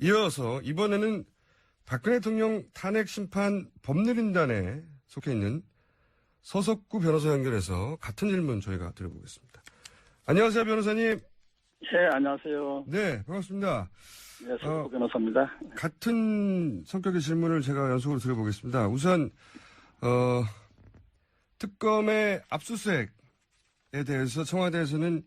이어서 이번에는 박근혜 대통령 탄핵 심판 법률인단에 속해 있는 서석구 변호사 연결해서 같은 질문 저희가 드려보겠습니다. 안녕하세요, 변호사님. 네, 안녕하세요. 네, 반갑습니다. 네, 서석구 변호사입니다. 같은 성격의 질문을 제가 연속으로 드려보겠습니다. 우선 특검의 압수수색에 대해서 청와대에서는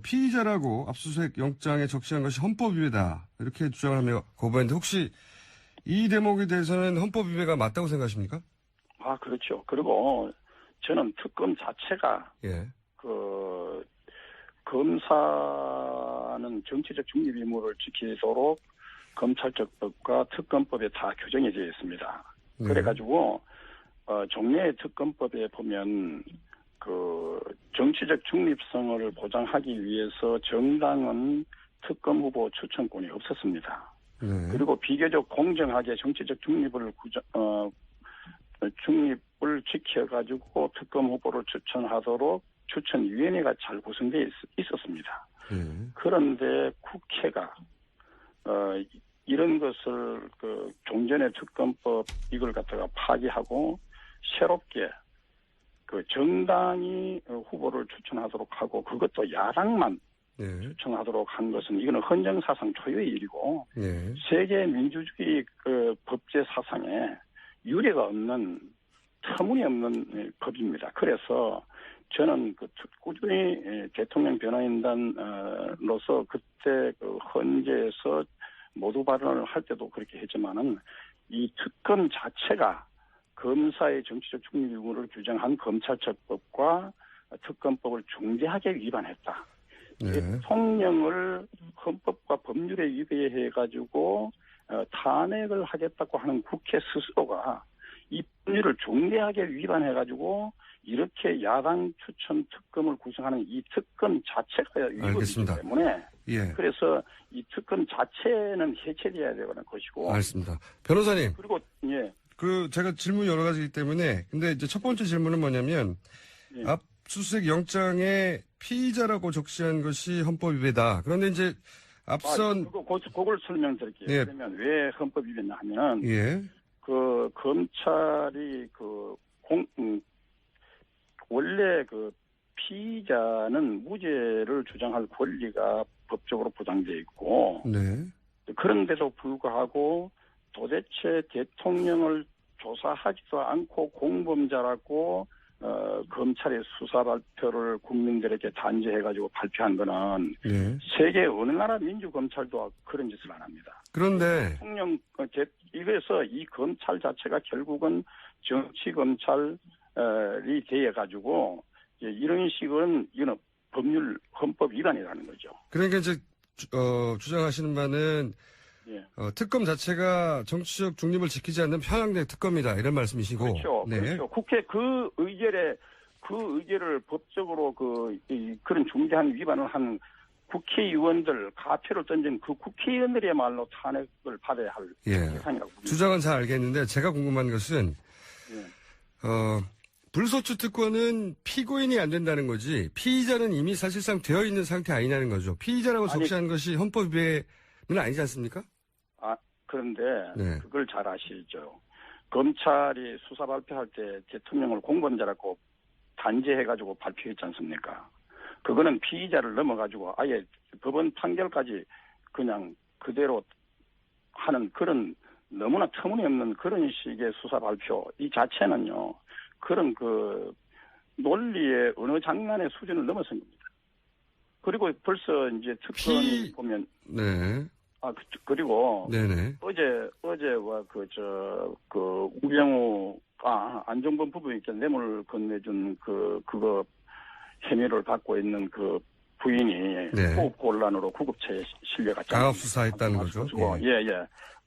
피의자라고 압수수색 영장에 적시한 것이 헌법위배다 이렇게 주장을 하며 거부했는데 혹시 이 대목에 대해서는 헌법위배가 맞다고 생각하십니까? 아, 그렇죠. 그리고 저는 특검 자체가 예. 검사는 정치적 중립 의무를 지키도록 검찰적법과 특검법에 다 규정해져 있습니다. 네. 그래가지고 종래의 특검법에 보면 그 정치적 중립성을 보장하기 위해서 정당은 특검 후보 추천권이 없었습니다. 네. 그리고 비교적 공정하게 정치적 중립을 지켜가지고 특검 후보를 추천하도록 추천위원회가 잘 구성되어 있었습니다. 그런데 국회가 이런 것을 그 종전의 특검법 이걸 갖다가 파기하고 새롭게 그 정당이 후보를 추천하도록 하고 그것도 야당만 추천하도록 한 것은 이거는 헌정사상 초유의 일이고 세계 민주주의 그 법제 사상에 유례가 없는 터무니없는 법입니다. 그래서 저는 그 꾸준히 대통령 변호인단으로서 그때 그 헌재에서 모두 발언을 할 때도 그렇게 했지만은 이 특검 자체가 검사의 정치적 중립 의무를 규정한 검찰처법과 특검법을 중대하게 위반했다. 대통령을 헌법과 법률에 위배해가지고 탄핵을 하겠다고 하는 국회 스스로가 이 법률을 중대하게 위반해가지고 이렇게 야당 추천 특검을 구성하는 이 특검 자체가 위법이기 때문에 그래서 이 특검 자체는 해체돼야 되는 것이고. 알겠습니다. 변호사님. 그리고 제가 질문이 여러 가지이기 때문에 근데 이제 첫 번째 질문은 뭐냐면 압수수색 영장에 피의자라고 적시한 것이 헌법 위배다. 그런데 이제 앞선 그걸 설명드릴게요. 그러면 왜 헌법 위배냐 하면은 그 검찰이 원래 그 피의자는 무죄를 주장할 권리가 법적으로 보장되어 있고 그런데도 불구하고 도대체 대통령을 조사하지도 않고 공범자라고 검찰의 수사 발표를 국민들에게 단죄해가지고 발표한 거는 세계 어느 나라 민주검찰도 그런 짓을 안 합니다. 그런데 대통령 이래서 이 검찰 자체가 결국은 정치검찰이 되어가지고 이런 식은 이건 법률 헌법 위반이라는 거죠. 그러니까 이제 주장하시는 바는 특검 자체가 정치적 중립을 지키지 않는 편향된 특검이다 이런 말씀이시고. 그렇죠. 그렇죠. 국회 그 의결을 법적으로 그런 중대한 위반을 한 국회의원들 가표를 던진 그 국회의원들이야말로 탄핵을 받아야 할 대상이라고 봅니다. 주장은 잘 알겠는데 제가 궁금한 것은 불소추 특권은 피고인이 안 된다는 거지 피의자는 이미 사실상 되어 있는 상태 아니냐는 거죠. 피의자라고 적시한 것이 헌법 위배는 아니지 않습니까? 그런데 그걸 잘 아시죠. 검찰이 수사 발표할 때 대통령을 공범자라고 단죄해가지고 발표했지 않습니까? 그거는 피의자를 넘어가지고 아예 법원 판결까지 그냥 그대로 하는 그런 너무나 터무니없는 그런 식의 수사 발표 이 자체는요. 그런 그 논리의 어느 장난의 수준을 넘어선 겁니다. 그리고 벌써 이제 특검이 보면 그리고 어제와 우병우가 안종범 부부에게 뇌물 건네준 그거 혐의를 받고 있는 그 부인이 호흡곤란으로 구급차에 실려갔잖아요. 강압 수사했다는 거죠.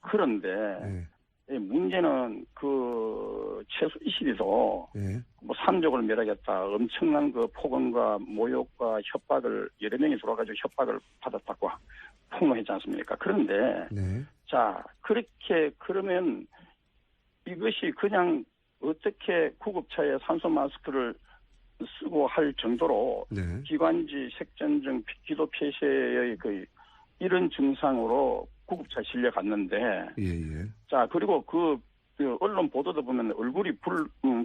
그런데 문제는 그 최수 20일도 뭐 산족을 멸하겠다 엄청난 그 폭언과 모욕과 협박을 여러 명이 들어와가지고 협박을 받았다고 폭로했지 않습니까? 그런데 자 그렇게 그러면 이것이 그냥 어떻게 구급차에 산소 마스크를 쓰고 할 정도로 기관지 색전증 기도 폐쇄의 이런 증상으로 구급차에 실려 갔는데, 예. 자, 그리고 그 언론 보도도 보면 얼굴이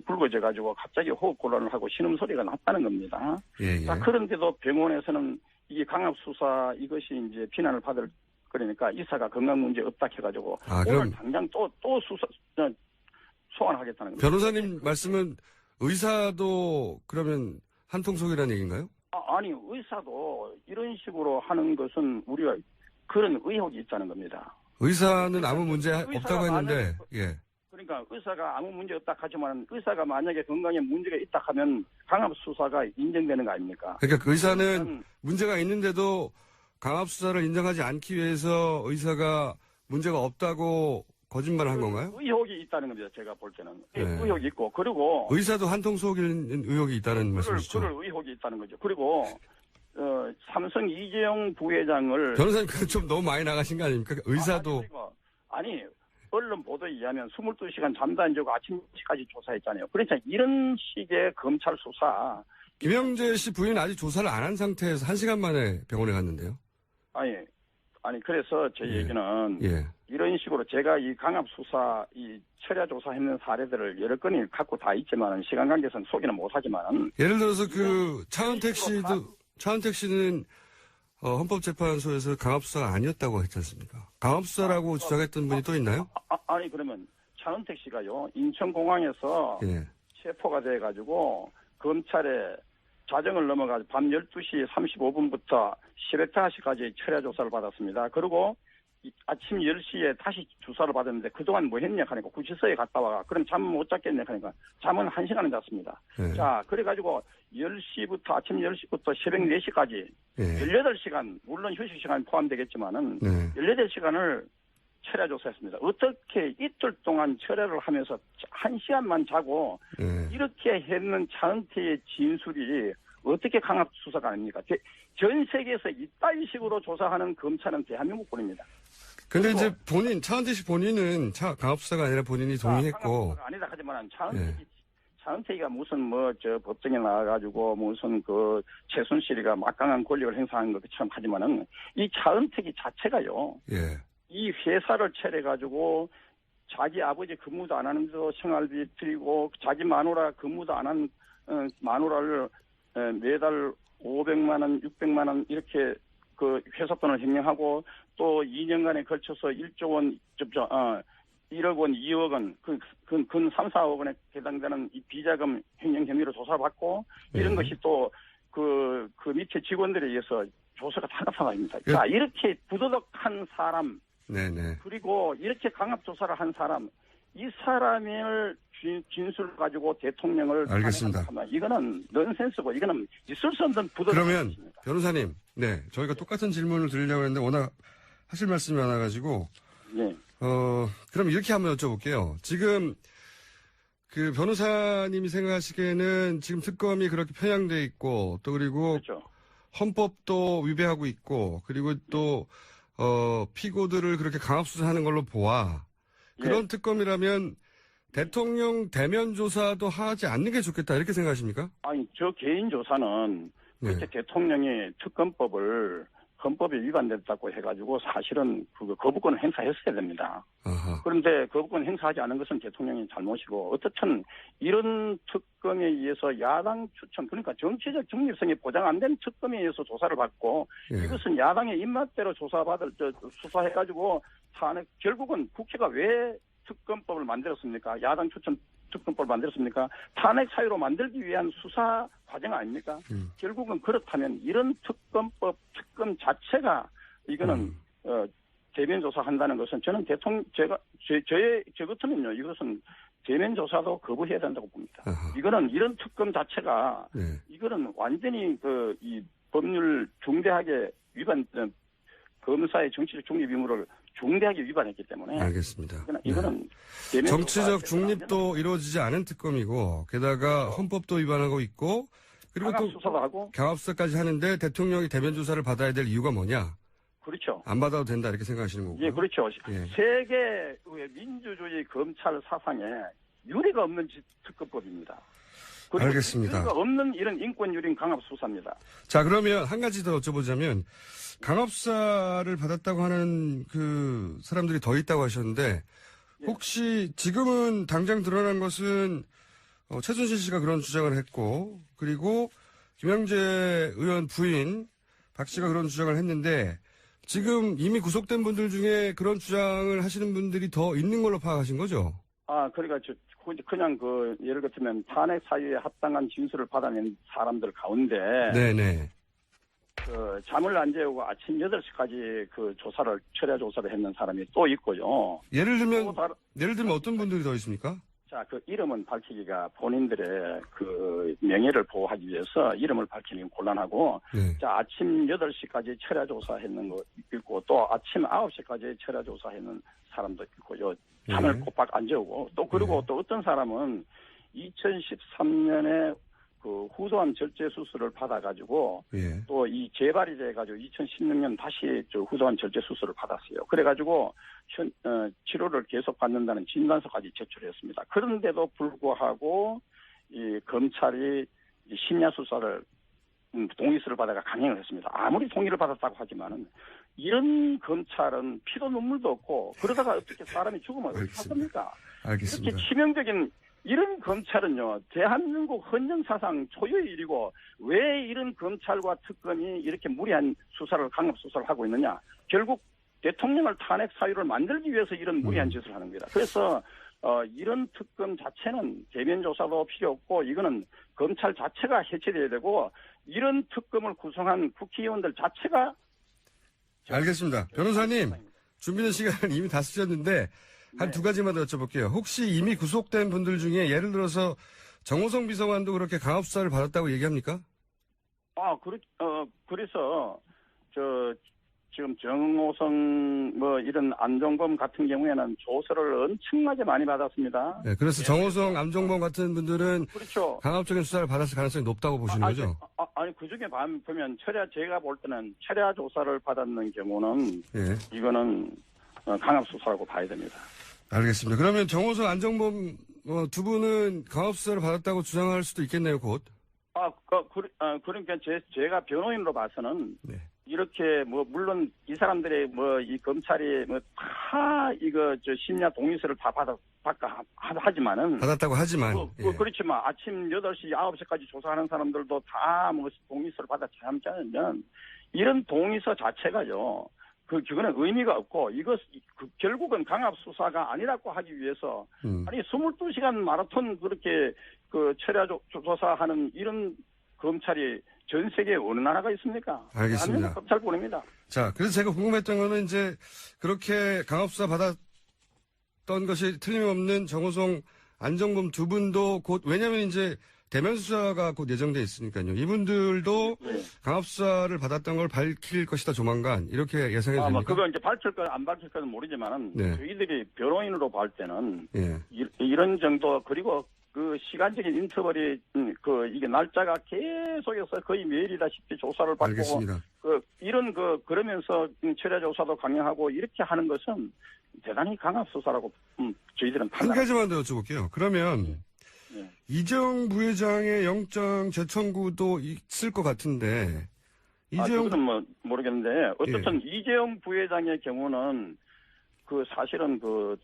붉어져가지고 갑자기 호흡곤란을 하고 신음소리가 났다는 겁니다. 예. 자, 그런데도 병원에서는 이게 강압수사 이것이 이제 비난을 받을 그러니까 의사가 건강 문제 없다 해가지고 오늘 당장 또 소환하겠다는 겁니다. 변호사님 말씀은 의사도 그러면 한통속이라는 얘기인가요? 아니 의사도 이런 식으로 하는 것은 우리가 그런 의혹이 있다는 겁니다. 의사는 아무 문제 없다고 했는데 예. 그러니까 의사가 아무 문제 없다 하지만 의사가 만약에 건강에 문제가 있다 하면 강압수사가 인정되는 거 아닙니까? 그러니까 그 의사는 문제가 있는데도 강압수사를 인정하지 않기 위해서 의사가 문제가 없다고 거짓말을 한 건가요? 의혹이 있다는 겁니다. 제가 볼 때는. 네. 의혹이 있고 그리고 의사도 한통속인 의혹이 있다는 말씀이시죠? 그럴 의혹이 있다는 거죠. 그리고 삼성 이재용 부회장을 변호사님 그건 좀 너무 많이 나가신 거 아닙니까? 의사도 아니 언론 보도에 의하면 22시간 잠도 안 자고 아침 10시까지 조사했잖아요. 그러니까 이런 식의 검찰 수사 김영재 씨 부인은 아직 조사를 안 한 상태에서 1시간 만에 병원에 갔는데요. 아니 그래서 제 얘기는 이런 식으로 제가 이 강압 수사 이 철야 조사했는 사례들을 여러 건이 갖고 다 있지만 시간 관계상 소개는 못하지만 예를 들어서 그 차은택 씨는 헌법재판소에서 강압 수사가 아니었다고 했지 않습니까? 강압 수사라고 주장했던 분이 또 있나요? 아니 그러면 차은택 씨가요 인천공항에서 체포가 돼가지고 검찰에 자정을 넘어가서 밤 12시 35분부터 새벽 5시까지 철야 조사를 받았습니다. 그리고 아침 10시에 다시 주사를 받았는데 그동안 뭐 했냐 하니까 구치소에 갔다 와. 그럼 잠 못 잤겠냐 하니까 잠은 1시간은 잤습니다. 자, 그래가지고 10시부터 아침 10시부터 새벽 4시까지 18시간 물론 휴식 시간 포함되겠지만은 18시간을 철야 조사했습니다. 어떻게 이틀 동안 철야를 하면서 1시간만 자고 이렇게 했는 차은택의 진술이 어떻게 강압 수사가 아닙니까? 전 세계에서 이따위 식으로 조사하는 검찰은 대한민국뿐입니다. 근데 이제 차은택 씨 본인은 강압 수사가 아니라 본인이 동의했고. 강압 수사가 아니다 하지만 차은택이가 무슨 법정에 나와가지고 무슨 최순실이가 막강한 권력을 행사한 것처럼 하지만은 이 차은택이 자체가요. 이 회사를 차려가지고 자기 아버지 근무도 안 하는데도 생활비 드리고 자기 마누라 근무도 안 한 마누라를 매달 500만 원, 600만 원 이렇게 그 회사 돈을 횡령하고 또 2년간에 걸쳐서 1조 원, 1억 원, 2억 원, 근 3, 4억 원에 해당되는 이 비자금 횡령 혐의로 조사받고 이런 것이 또 그 밑에 직원들에 의해서 조사가 다각화입니다. 자, 이렇게 부도덕한 사람, 그리고 이렇게 강압 조사를 한 사람, 이 사람을 진술 가지고 대통령을 알겠습니다. 이거는 넌센스고 이거는 있을 수 없는 부도덕. 그러면 변호사님, 저희가 똑같은 질문을 드리려고 했는데 워낙 하실 말씀이 많아가지고, 그럼 이렇게 한번 여쭤볼게요. 지금 그 변호사님이 생각하시기에는 지금 특검이 그렇게 편향돼 있고 또 그리고 헌법도 위배하고 있고 그리고 또 피고들을 그렇게 강압 수사하는 걸로 보아. 그런 특검이라면 대통령 대면 조사도 하지 않는 게 좋겠다 이렇게 생각하십니까? 아니 저 개인 조사는 그렇게 대통령이 특검법을 헌법에 위반됐다고 해가지고 사실은 그 거부권을 행사했어야 됩니다. 그런데 거부권 행사하지 않은 것은 대통령의 잘못이고 어떻든 이런 특검에 의해서 야당 추천 그러니까 정치적 중립성이 보장 안 된 특검에 의해서 조사를 받고 이것은 야당의 입맛대로 수사해가지고 결국은 국회가 왜 특검법을 만들었습니까? 야당 추천 특검법을 만들었습니까? 탄핵 사유로 만들기 위한 수사 과정 아닙니까? 결국은 그렇다면 이런 특검 자체가 이거는 대면 조사한다는 것은 저는 저 같으면요 이것은 대면 조사도 거부해야 된다고 봅니다. 이거는 이런 특검 자체가 이거는 완전히 이 법률 중대하게 검사의 정치적 중립 의무를 중대하게 위반했기 때문에. 알겠습니다. 이거는 정치적 중립도 이루어지지 않은 특검이고 게다가 헌법도 위반하고 있고 그리고 또 강압수사까지 하는데 대통령이 대면 조사를 받아야 될 이유가 뭐냐? 그렇죠. 안 받아도 된다 이렇게 생각하시는 거고요. 그렇죠. 세계 민주주의 검찰 사상에 유례가 없는 특검법입니다. 알겠습니다. 유례가 없는 이런 인권 유린 강압 수사입니다. 자 그러면 한 가지 더 여쭤보자면 강압수사를 받았다고 하는 그 사람들이 더 있다고 하셨는데 혹시 지금은 당장 드러난 것은 최순실 씨가 그런 주장을 했고 그리고 김영재 의원 부인 박 씨가 그런 주장을 했는데 지금 이미 구속된 분들 중에 그런 주장을 하시는 분들이 더 있는 걸로 파악하신 거죠? 그러니까 그냥 예를 들면 탄핵 사유에 합당한 진술을 받아낸 사람들 가운데 네네. 잠을 안 재우고 아침 8시까지 철야 조사를 했는 사람이 또 있고요. 예를 들면 어떤 분들이 더 있습니까? 자, 이름은 밝히기가 본인들의 명예를 보호하기 위해서 이름을 밝히는 곤란하고, 네. 자, 아침 8시까지 철야 조사했는 거 있고, 또 아침 9시까지 철야 조사했는 사람도 있고요. 잠을 꼬박 안 재우고, 또 그리고 또 어떤 사람은 2013년에 후소암 절제 수술을 받아가지고, 또 이 재발이 돼가지고 2016년 다시 후소암 절제 수술을 받았어요. 그래가지고, 치료를 계속 받는다는 진단서까지 제출했습니다. 그런데도 불구하고, 이 검찰이 심야 수사를, 동의서를 받아가 강행을 했습니다. 아무리 동의를 받았다고 하지만은, 이런 검찰은 피도 눈물도 없고, 그러다가 어떻게 사람이 죽으면 어떻게 하습니까? 알겠습니다. 이렇게 치명적인 이런 검찰은요, 대한민국 헌정사상 초유의 일이고, 왜 이런 검찰과 특검이 이렇게 무리한 수사를, 강압수사를 하고 있느냐. 결국 대통령을 탄핵 사유를 만들기 위해서 이런 무리한 짓을 하는 겁니다. 그래서, 이런 특검 자체는 대면 조사도 필요 없고, 이거는 검찰 자체가 해체돼야 되고, 이런 특검을 구성한 국회의원들 자체가. 알겠습니다. 변호사님, 준비된 시간을 이미 다 쓰셨는데, 한 두 가지만 더 여쭤볼게요. 혹시 이미 구속된 분들 중에 예를 들어서 정호성 비서관도 그렇게 강압수사를 받았다고 얘기합니까? 그래서, 지금 정호성, 이런 안종범 같은 경우에는 조서를 엄청나게 많이 받았습니다. 네, 그래서 정호성, 안종범 같은 분들은. 그렇죠. 강압적인 수사를 받았을 가능성이 높다고 보시는 거죠? 아니, 그 중에 보면 제가 볼 때는 철야 조사를 받았는 경우는, 이거는 강압수사라고 봐야 됩니다. 알겠습니다. 그러면 정호성, 안종범 두 분은 강압수사를 받았다고 주장할 수도 있겠네요, 곧. 그러니까 제가 변호인으로 봐서는 이렇게 물론 이 사람들의 이 검찰이 다 심야 동의서를 다 하지만은 받았다고 하지만 그렇지만 아침 8시, 9시까지 조사하는 사람들도 다 동의서를 받았지 않으면 이런 동의서 자체가요. 그거는 의미가 없고, 결국은 강압수사가 아니라고 하기 위해서, 아니, 22시간 마라톤 그렇게, 철야 조사하는 이런 검찰이 전 세계에 어느 나라가 있습니까? 알겠습니다. 검찰뿐입니다. 자, 그래서 제가 궁금했던 거는 이제, 그렇게 강압수사 받았던 것이 틀림없는 정호성, 안종범 두 분도 왜냐면 이제, 대면 수사가 곧 예정돼 있으니까요. 이분들도 강압수사를 받았던 걸 밝힐 것이다 조만간 이렇게 예상해 됩니까? 그거 이제 밝힐까 안 밝힐까는 모르지만은 저희들이 변호인으로 볼 때는 이런 정도 그리고 시간적인 인터벌이 이게 날짜가 계속해서 거의 매일이다시피 조사를 받고 알겠습니다. 그러면서 철야 조사도 강행하고 이렇게 하는 것은 대단히 강압수사라고 저희들은 한 가지만 더 여쭤볼게요. 그러면 이재용 부회장의 영장 재청구도 있을 것 같은데. 그것은 모르겠는데, 어쨌든 이재용 부회장의 경우는 사실은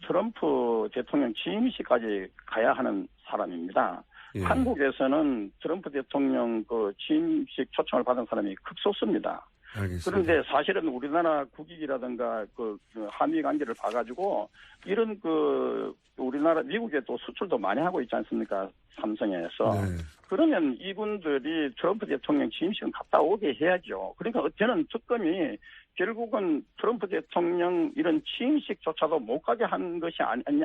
트럼프 대통령 취임식까지 가야 하는 사람입니다. 한국에서는 트럼프 대통령 취임식 초청을 받은 사람이 극소수입니다. 알겠습니다. 그런데 사실은 우리나라 국익이라든가 한미 관계를 봐가지고 이런 우리나라 미국에 또 수출도 많이 하고 있지 않습니까? 삼성에서. 그러면 이분들이 트럼프 대통령 취임식은 갔다 오게 해야죠. 그러니까 저는 특검이 결국은 트럼프 대통령 이런 취임식조차도 못 가게 한 것이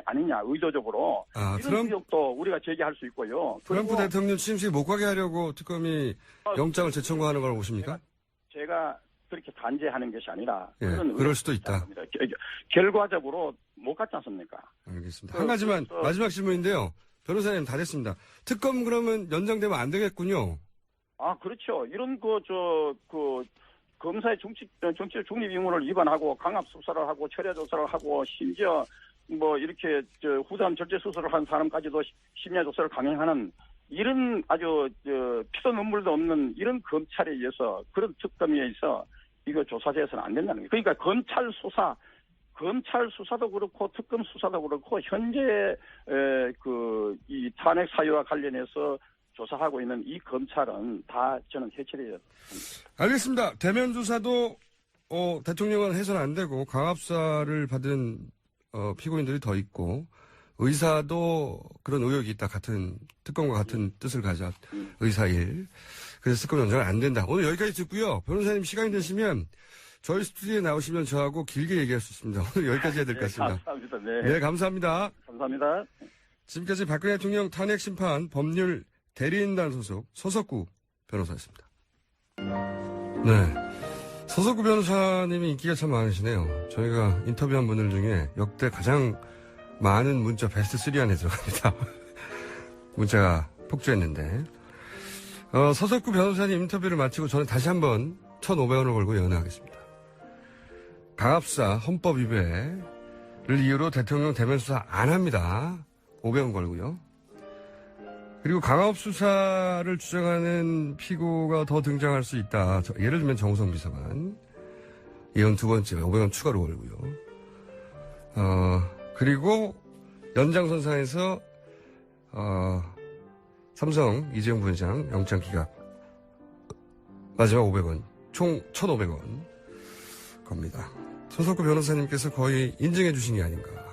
아니냐 의도적으로. 이런 의혹도 우리가 제기할 수 있고요. 트럼프 대통령 취임식 못 가게 하려고 특검이 영장을 재청구하는 걸 보십니까? 제가 그렇게 단죄하는 것이 아니라 그럴 수도 있다. 결과적으로 못 갔지 않습니까? 알겠습니다. 한 가지만 마지막 질문인데요. 변호사님 다 됐습니다. 특검 그러면 연장되면 안 되겠군요. 그렇죠. 이런 검사의 정치적 중립 의무를 위반하고 강압 수사를 하고 철야 조사를 하고 심지어 이렇게 후담 절제 수술을 한 사람까지도 심야 조사를 강행하는 이런 아주 피도 눈물도 없는 이런 검찰에 의해서 그런 특검에 의해서 이거 조사돼서는 안 된다는 거예요. 그러니까 검찰 수사도 그렇고 특검 수사도 그렇고 현재 이 탄핵 사유와 관련해서 조사하고 있는 이 검찰은 다 저는 해체돼야 합니다. 알겠습니다. 대면 조사도 대통령은 해서는 안 되고 강압사를 받은 피고인들이 더 있고 의사도 그런 의혹이 있다. 같은 특검과 같은 뜻을 가져 의사일. 그래서 특검 연장은 안 된다. 오늘 여기까지 듣고요. 변호사님 시간이 되시면 저희 스튜디오에 나오시면 저하고 길게 얘기할 수 있습니다. 오늘 여기까지 해야 될 것 같습니다. 감사합니다. 네. 네, 감사합니다. 감사합니다. 지금까지 박근혜 대통령 탄핵 심판 법률 대리인단 소속 서석구 변호사였습니다. 네. 서석구 변호사님이 인기가 참 많으시네요. 저희가 인터뷰한 분들 중에 역대 가장 많은 문자 베스트 3 안에 들어갑니다. 문자가 폭주했는데. 서석구 변호사님 인터뷰를 마치고 저는 다시 한번 1,500원을 걸고 연회하겠습니다. 강압사 헌법 위배를 이유로 대통령 대면 수사 안 합니다. 500원 걸고요. 그리고 강압 수사를 주장하는 피고가 더 등장할 수 있다. 예를 들면 정우성 비서관. 이건 두 번째 500원 추가로 걸고요. 그리고 연장선상에서 삼성 이재용 부회장 영장 기각 마지막 500원 총 1,500원 겁니다. 서석구 변호사님께서 거의 인증해 주신 게 아닌가.